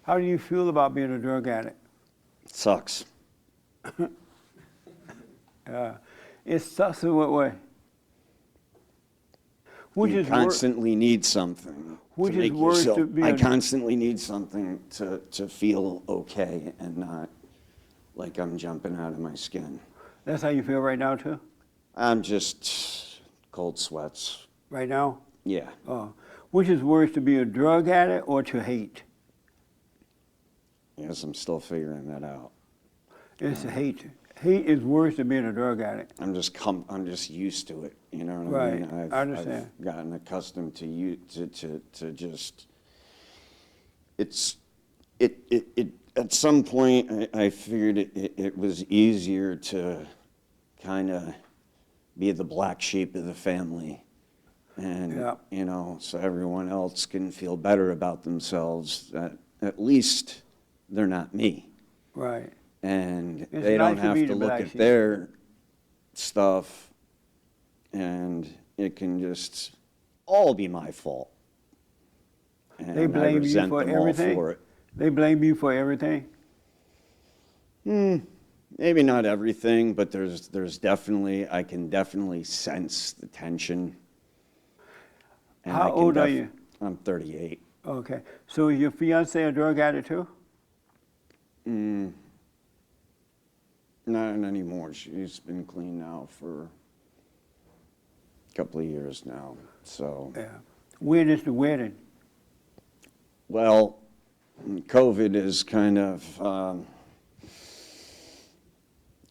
How do you feel about being a drug addict? Sucks. It sucks in what way? Which You is constantly need something Which to is make worse yourself. to be I a- constantly need something to feel okay and not like I'm jumping out of my skin. That's how you feel right now too? I'm just cold sweats. Right now? Yeah. Which is worse, to be a drug addict or to hate? Yes, I'm still figuring that out. It's hate. Hate is worse than being a drug addict. I'm just used to it. You know what Right. I mean? I understand. I've gotten accustomed to just. It at some point I figured it was easier to kind of be the black sheep of the family, and so everyone else can feel better about themselves. That at least they're not me. Right. And It's they nice don't to have be to the look black at sheep. their stuff, and it can just all be my fault. And They I blame you resent for them all everything? for it. They blame you for everything? Maybe not everything, but there's definitely, I can definitely sense the tension. And How old are you? I'm 38. Okay. So is your fiancée a drug addict too? Not anymore. She's been clean now for a couple of years now. So, Yeah. When is the wedding? well, COVID is kind of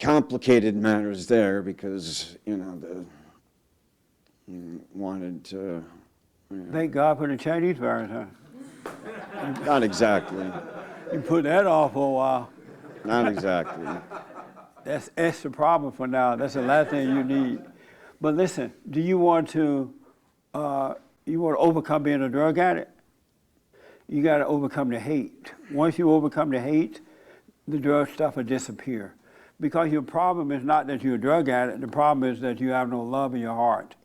complicated matters there because, wanted to, Thank God for the Chinese virus, huh? not exactly, You put that off for a while. not exactly. That's extra problem for now. That's the last thing you need. But listen, do you want to overcome being a drug addict? You got to overcome the hate. Once you overcome the hate, the drug stuff will disappear. Because your problem is not that you're a drug addict. The problem is that you have no love in your heart.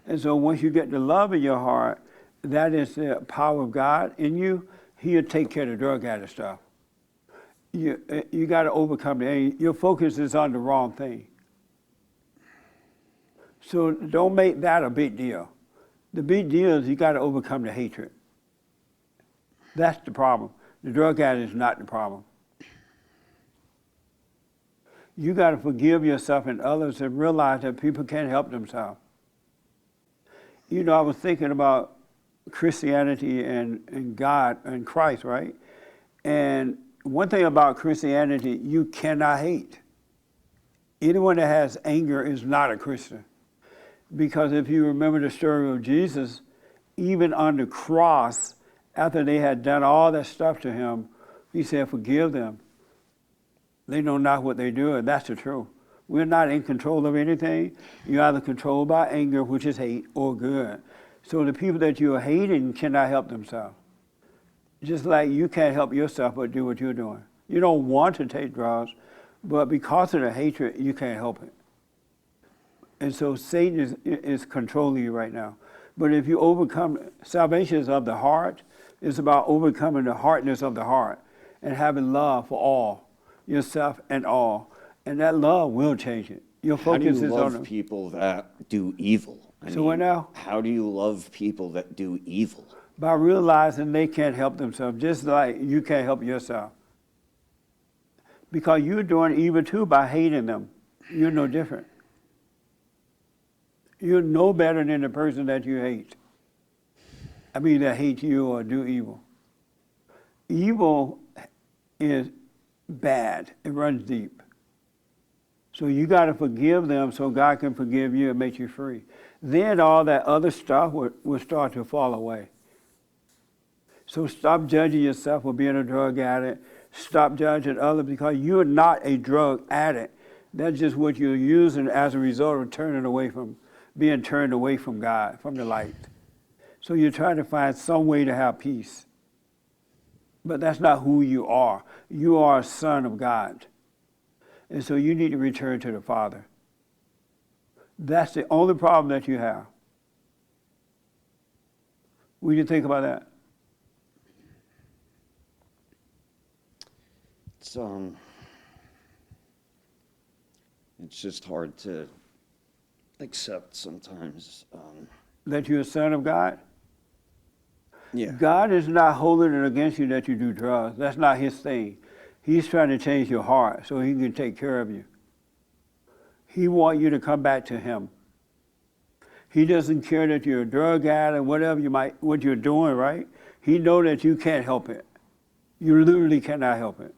And so once you get the love in your heart, that is the power of God in you. He'll take care of the drug addict stuff. You got to overcome your focus is on the wrong thing. So don't make that a big deal. The big deal is you got to overcome the hatred. That's the problem. The drug addict is not the problem. You got to forgive yourself and others and realize that people can't help themselves. I was thinking about Christianity and God and Christ, right? And one thing about Christianity, you cannot hate. Anyone that has anger is not a Christian. Because if you remember the story of Jesus, even on the cross, after they had done all that stuff to him, he said, forgive them. They know not what they do, and that's the truth. We're not in control of anything. You're either controlled by anger, which is hate, or good. So the people that you're hating cannot help themselves. Just like you can't help yourself but do what you're doing. You don't want to take drugs, but because of the hatred, you can't help it. And so Satan is controlling you right now. But if you overcome, salvation is of the heart. It's about overcoming the hardness of the heart and having love for all, yourself and all. And that love will change it. Your focus How do you is on love people that do evil? What now? How do you love people that do evil? By realizing they can't help themselves, just like you can't help yourself. Because you're doing evil too by hating them. You're no different. You're no better than the person that you hate. I mean, that hate you or do evil. Evil is bad. It runs deep. So you got to forgive them so God can forgive you and make you free. Then all that other stuff will start to fall away. So stop judging yourself for being a drug addict. Stop judging others because you're not a drug addict. That's just what you're using as a result of being turned away from God, from the light. So you're trying to find some way to have peace. But that's not who you are. You are a son of God. And so you need to return to the Father. That's the only problem that you have. What do you think about that? it's just hard to accept sometimes. That you're a son of God? Yeah. God is not holding it against you that you do drugs. That's not his thing. He's trying to change your heart so he can take care of you. He wants you to come back to him. He doesn't care that you're a drug addict, whatever what you're doing, right? He knows that you can't help it. You literally cannot help it.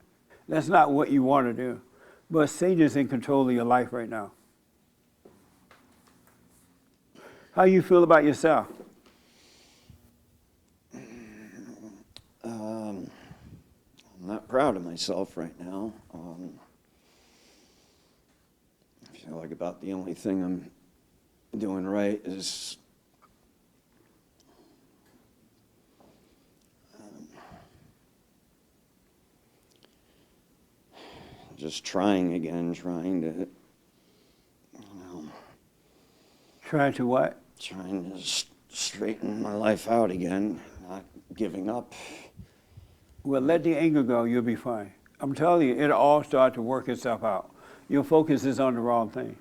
That's not what you want to do. But Satan is in control of your life right now. How you feel about yourself? I'm not proud of myself right now. I feel like about the only thing I'm doing right is just trying again, trying to, Trying to what? trying to straighten my life out again, not giving up. Well, let the anger go, you'll be fine. I'm telling you, it'll all start to work itself out. Your focus is on the wrong thing.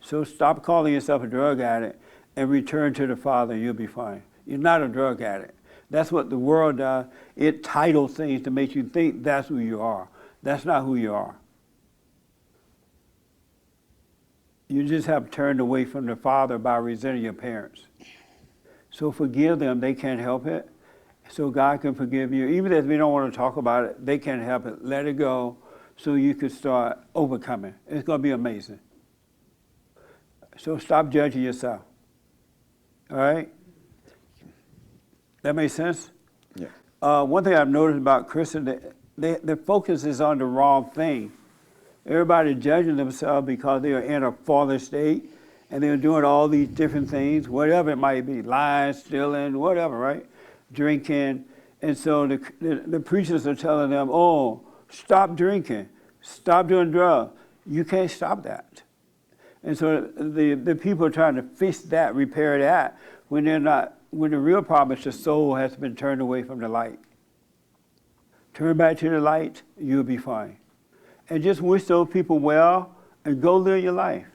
So stop calling yourself a drug addict and return to the Father, you'll be fine. You're not a drug addict. That's what the world does. It titles things to make you think that's who you are. That's not who you are. You just have turned away from the Father by resenting your parents. So forgive them, they can't help it. So God can forgive you. Even if we don't want to talk about it, they can't help it. Let it go so you can start overcoming. It's going to be amazing. So stop judging yourself. All right? That makes sense? Yeah. One thing I've noticed about Christians, their focus is on the wrong thing. Everybody judging themselves because they are in a fallen state and they're doing all these different things, whatever it might be, lying, stealing, whatever, right? Drinking. And so the preachers are telling them, oh, stop drinking, stop doing drugs. You can't stop that. And so the people are trying to fix that, repair that, when they're not, when the real problem is the soul has been turned away from the light. Turn back to the light, you'll be fine. And just wish those people well and go live your life.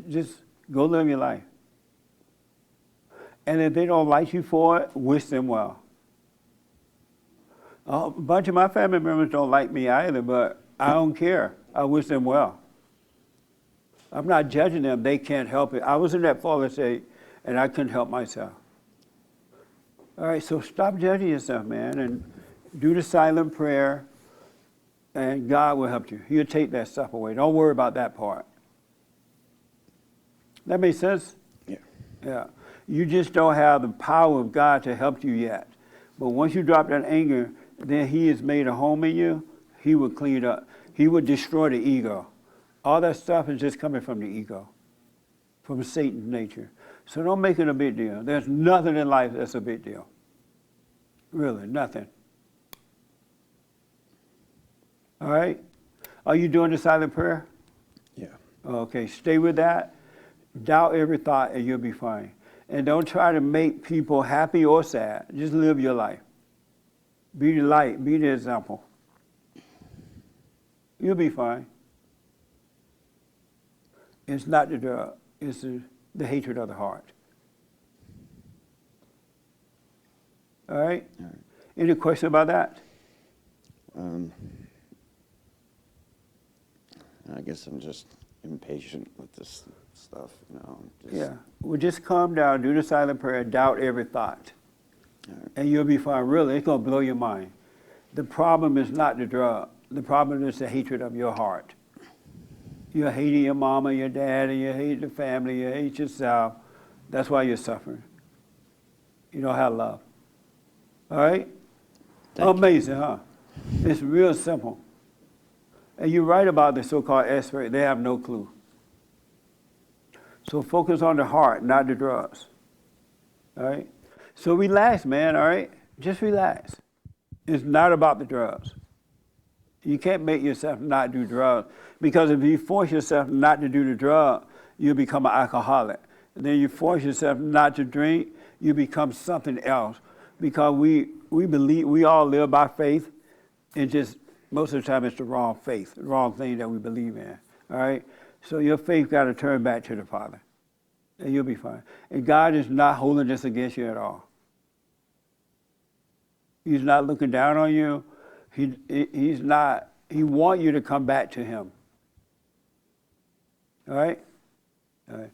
Just go live your life. And if they don't like you for it, wish them well. A bunch of my family members don't like me either, but I don't care. I wish them well. I'm not judging them. They can't help it. I was in that fallen state, and I couldn't help myself. All right, so stop judging yourself, man, and do the silent prayer, and God will help you. He'll take that stuff away. Don't worry about that part. That makes sense? Yeah. Yeah. You just don't have the power of God to help you yet. But once you drop that anger, then He has made a home in you. He will clean it up. He will destroy the ego. All that stuff is just coming from the ego, from Satan's nature. So don't make it a big deal. There's nothing in life that's a big deal. Really, nothing. All right? Are you doing the silent prayer? Yeah. Okay, stay with that. Doubt every thought and you'll be fine. And don't try to make people happy or sad. Just live your life. Be the light, be the example. You'll be fine. It's not the drug, it's the hatred of the heart. All right? All right. Any question about that? I guess I'm just impatient with this stuff, you know. Yeah. Well, just calm down, do the silent prayer, doubt every thought. All right. And you'll be fine. Really, it's going to blow your mind. The problem is not the drug. The problem is the hatred of your heart. You're hating your mama, your dad, and you hate the family, you hate yourself. That's why you're suffering. You don't have love. All right? Amazing, huh? It's real simple. And you're right about the so-called experts. They have no clue. So focus on the heart, not the drugs. All right? So relax, man, all right? Just relax. It's not about the drugs. You can't make yourself not do drugs, because if you force yourself not to do the drug, you'll become an alcoholic. And then you force yourself not to drink, you become something else, because we believe, we all live by faith, and just most of the time it's the wrong faith, the wrong thing that we believe in. All right, so your faith got to turn back to the Father, and you'll be fine. And God is not holding this against you at all. He's not looking down on you. He's not. He wants you to come back to Him. All right? All right.